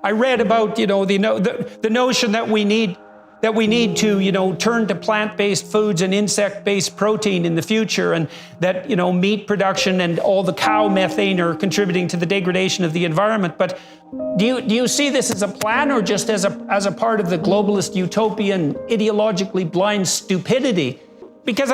I read about, the notion that we need to, turn to plant-based foods and insect-based protein in the future, and that, meat production and all the cow methane are contributing to the degradation of the environment. But do you see this as a plan, or just as a part of the globalist utopian, ideologically blind stupidity? Because,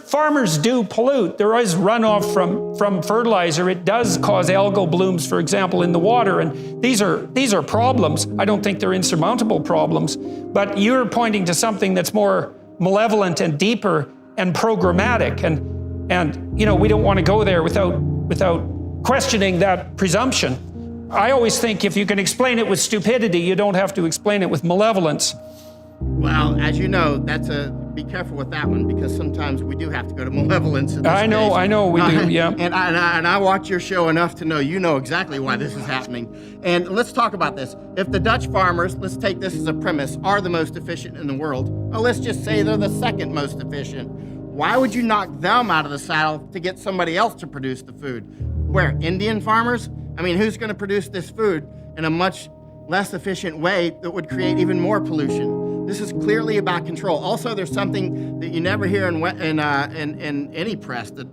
farmers do pollute. There is runoff from fertilizer. It does cause algal blooms, for example, in the water. And these are problems. I don't think they're insurmountable problems. But you're pointing to something that's more malevolent and deeper and programmatic. And we don't want to go there without questioning that presumption. I always think if you can explain it with stupidity, you don't have to explain it with malevolence. Well, as you know, be careful with that one, because sometimes we do have to go to malevolence in this I know we do, yeah. And I watch your show enough to know you know exactly why this is happening. And let's talk about this. If the Dutch farmers, let's take this as a premise, are the most efficient in the world, well, let's just say they're the second most efficient. Why would you knock them out of the saddle to get somebody else to produce the food? Where, Indian farmers? Who's going to produce this food in a much less efficient way that would create even more pollution? This is clearly about control. Also, there's something that you never hear in any press that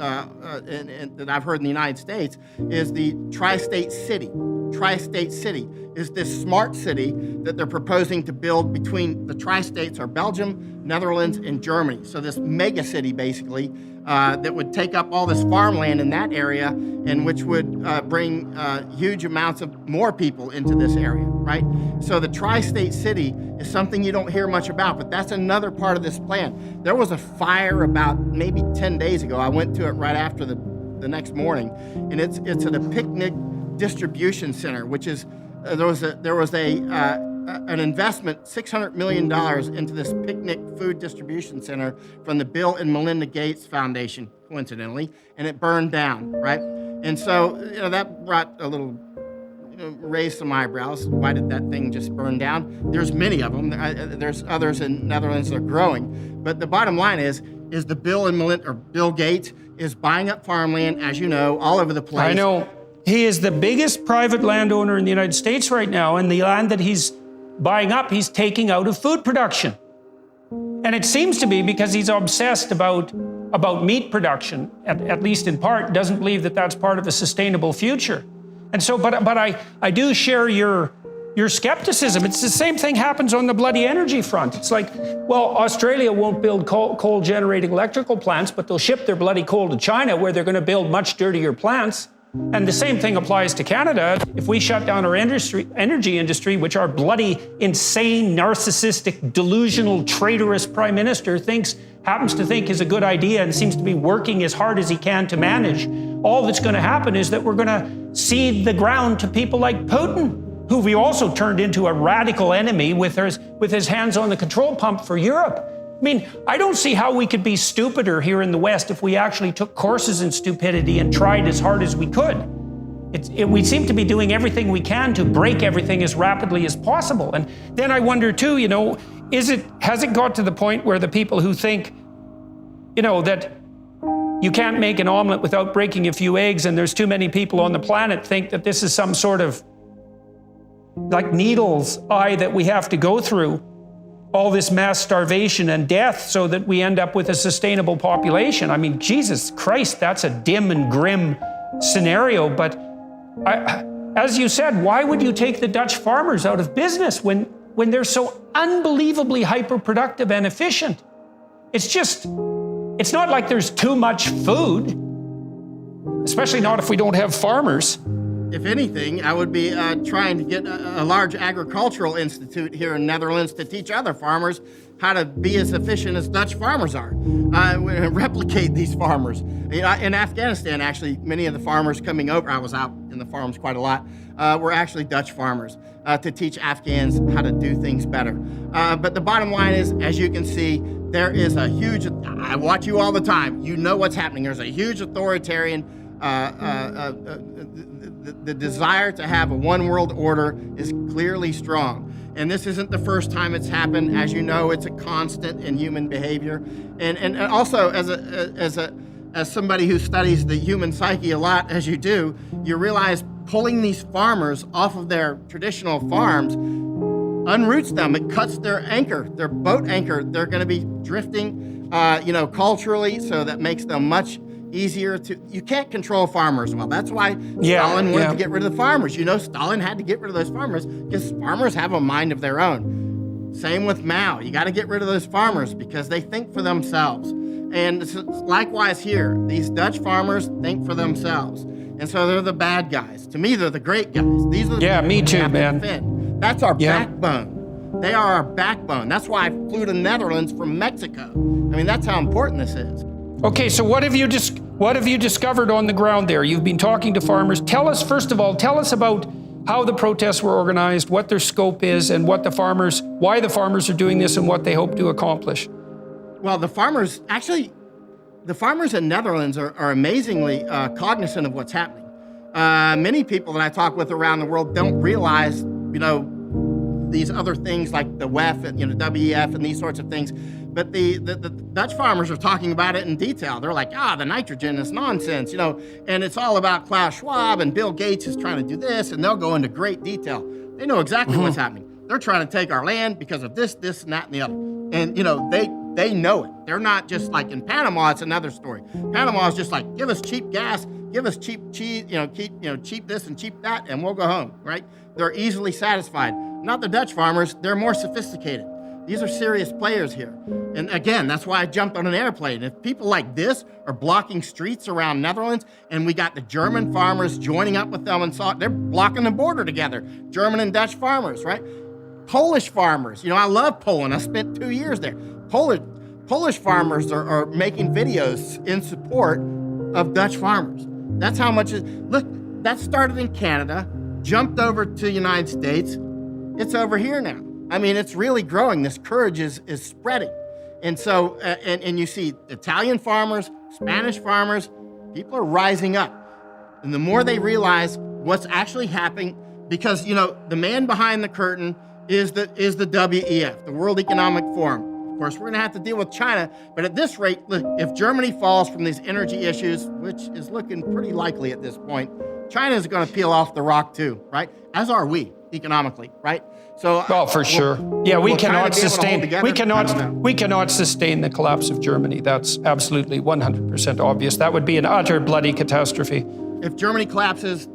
I've heard in the United States is the tri-state city. Tri-state city is this smart city that they're proposing to build between the tri-states are Belgium, Netherlands, and Germany. So this mega city, basically, that would take up all this farmland in that area, and which would bring huge amounts of more people into this area, right? So the tri-state city is something you don't hear much about, but that's another part of this plan. There was a fire about maybe 10 days ago. I went to it right after the next morning, and it's at a picnic distribution center, which is there was an investment, $600 million into this picnic food distribution center from the Bill and Melinda Gates Foundation, coincidentally, and it burned down, right? And so, that brought a little, raised some eyebrows. Why did that thing just burn down? There's many of them. There's others in Netherlands that are growing. But the bottom line is the Bill and Melinda, or Bill Gates, is buying up farmland, as you know, all over the place. I know. He is the biggest private landowner in the United States right now, and the land that he's buying up, he's taking out of food production. And it seems to be because he's obsessed about meat production, at least in part, doesn't believe that that's part of a sustainable future. And so, but I do share your skepticism. It's the same thing happens on the bloody energy front. It's like, well, Australia won't build coal-generating electrical plants, but they'll ship their bloody coal to China, where they're going to build much dirtier plants. And the same thing applies to Canada. If we shut down our energy industry, which our bloody, insane, narcissistic, delusional, traitorous prime minister happens to think is a good idea and seems to be working as hard as he can to manage, all that's going to happen is that we're going to cede the ground to people like Putin, who we also turned into a radical enemy with his hands on the control pump for Europe. I don't see how we could be stupider here in the West if we actually took courses in stupidity and tried as hard as we could. We seem to be doing everything we can to break everything as rapidly as possible. And then I wonder too, has it got to the point where the people who think, that you can't make an omelet without breaking a few eggs, and there's too many people on the planet, think that this is some sort of like needle's eye that we have to go through, all this mass starvation and death, so that we end up with a sustainable population? Jesus Christ, that's a dim and grim scenario. But as you said, why would you take the Dutch farmers out of business when they're so unbelievably hyper-productive and efficient? It's not like there's too much food, especially not if we don't have farmers. If anything, I would be trying to get a large agricultural institute here in Netherlands to teach other farmers how to be as efficient as Dutch farmers are, replicate these farmers. In Afghanistan, actually, many of the farmers coming over, I was out in the farms quite a lot, were actually Dutch farmers to teach Afghans how to do things better. But the bottom line is, as you can see, there is a huge, I watch you all the time, you know what's happening. There's a huge authoritarian, the desire to have a one world order is clearly strong. And this isn't the first time it's happened. As you know, it's a constant in human behavior. And also, as somebody who studies the human psyche a lot, as you do, you realize pulling these farmers off of their traditional farms unroots them. It cuts their anchor, their boat anchor. They're going to be drifting, culturally, so that makes them much easier to. You can't control farmers well. That's why Stalin wanted to get rid of the farmers. Stalin had to get rid of those farmers because farmers have a mind of their own. Same with Mao. You got to get rid of those farmers because they think for themselves. And it's likewise here, these Dutch farmers think for themselves. And so they're the bad guys. To me, they're the great guys. These are the people me too, man. Defend. That's our backbone. They are our backbone. That's why I flew to Netherlands from Mexico. I mean, that's how important this is. Okay, so what have you discovered on the ground there? You've been talking to farmers. First of all, tell us about how the protests were organized, what their scope is, and why the farmers are doing this and what they hope to accomplish. Well, the farmers in Netherlands are amazingly cognizant of what's happening. Many people that I talk with around the world don't realize, these other things like the WEF and WEF and these sorts of things. But the Dutch farmers are talking about it in detail. They're like, the nitrogen is nonsense, and it's all about Klaus Schwab and Bill Gates is trying to do this, and they'll go into great detail. They know exactly what's happening. They're trying to take our land because of this, and that, and the other. And they know it. They're not just like in Panama. It's another story. Panama is just like, give us cheap gas, give us cheap cheese, cheap this and cheap that, and we'll go home, right? They're easily satisfied. Not the Dutch farmers. They're more sophisticated. These are serious players here. And again, that's why I jumped on an airplane. If people like this are blocking streets around Netherlands, and we got the German farmers joining up with them, they're blocking the border together. German and Dutch farmers, right? Polish farmers. I love Poland. I spent 2 years there. Polish farmers are making videos in support of Dutch farmers. That's how much look, that started in Canada, jumped over to the United States. It's over here now. I mean, it's really growing. This courage is spreading. And so, and you see Italian farmers, Spanish farmers, people are rising up. And the more they realize what's actually happening, because, the man behind the curtain is the WEF, the World Economic Forum. Of course, we're going to have to deal with China, but at this rate, look, if Germany falls from these energy issues, which is looking pretty likely at this point, China is going to peel off the rock too, right? As are we economically, right? So, for sure. Yeah, we cannot sustain the collapse of Germany. That's absolutely 100% obvious. That would be an utter bloody catastrophe. If Germany collapses,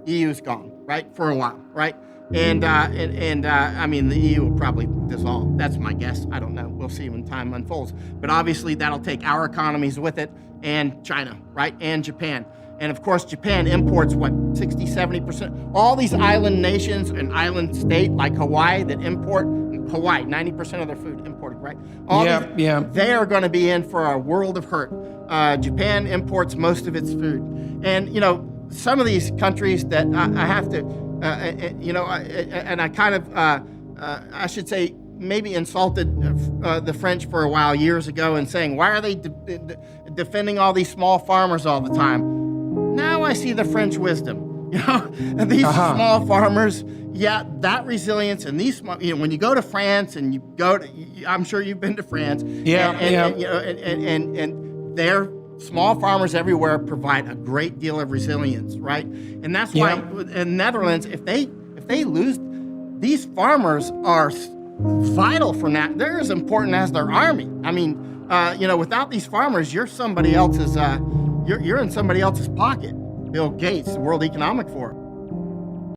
EU's gone, right? For a while, right? And I mean, the EU will probably dissolve. That's my guess. I don't know. We'll see when time unfolds. But obviously, that'll take our economies with it, and China, right? And Japan. And of course, Japan imports, 60, 70%? All these island nations and island state like Hawaii that import, 90% of their food imported, right? They are going to be in for a world of hurt. Japan imports most of its food. And, some of these countries that I have to, and I kind of, I should say, maybe insulted the French for a while years ago and saying, why are they defending all these small farmers all the time? Now I see the French wisdom. And these small farmers, that resilience and these small, when you go to France and I'm sure you've been to France. And their small farmers everywhere provide a great deal of resilience, right? And that's why in Netherlands, if they lose, these farmers are vital for that. They're as important as their army. I mean, without these farmers, you're somebody else's. You're in somebody else's pocket. Bill Gates, the World Economic Forum.